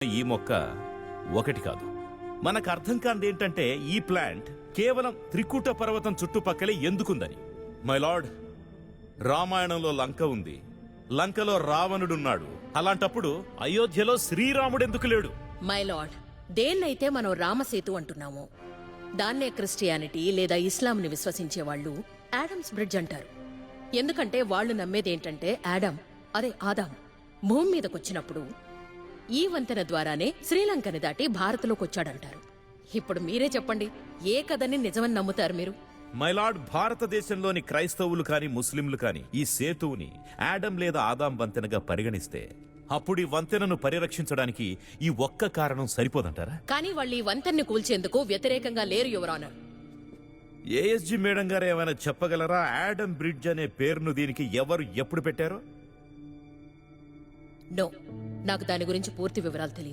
ఈ మొక్క ఒకటి కాదు. మనకు అర్థం కానిది ఏంటంటే ఈ ప్లాంట్ కేవలం త్రికూట పర్వతం చుట్టుపక్కలే ఎందుకుందని. మై లార్డ్, రామాయణంలో లంక ఉంది, లంకలో రావణుడున్నాడు. అలాంటప్పుడు అయోధ్యలో శ్రీరాముడెందుకు లేడు? మై లార్డ్, దేన్నైతే మనం రామసేతు అంటున్నామో దాన్నే క్రిస్టియానిటీ లేదా ఇస్లాంని విశ్వసించే వాళ్ళు యాడమ్స్ బ్రిడ్జ్ అంటారు. ఎందుకంటే వాళ్ళు నమ్మేదేంటంటే ఆదాం భూమి మీదకొచ్చినప్పుడు ఈ వంతెన ద్వారానే శ్రీలంకని దాటి భారత్లోకొచ్చాడంటారు. ఇప్పుడు మీరే చెప్పండి, ఏ కథని నిజమని నమ్ముతారు మీరు? మైలార్డ్, భారతదేశంలోని క్రైస్తవులు కాని ముస్లింలు కాని ఈ సేతువుని ఆడం లేదా ఆదాం వంతెనగా పరిగణిస్తే అప్పుడు ఈ వంతెనను పరిరక్షించడానికి ఈ ఒక్క కారణం సరిపోదంటారా? కానీ వాళ్ళు ఈ వంతెన్ని కూల్చేందుకు వ్యతిరేకంగా లేరు, యువర్ ఆనర్. ఏఎస్జి మేడం గారు ఏమైనా చెప్పగలరా? ఆడం బ్రిడ్జ్ అనే పేరును దీనికి ఎవరు ఎప్పుడు పెట్టారో? నో, నాకు దాని గురించి పూర్తి వివరాలు తెలియదు.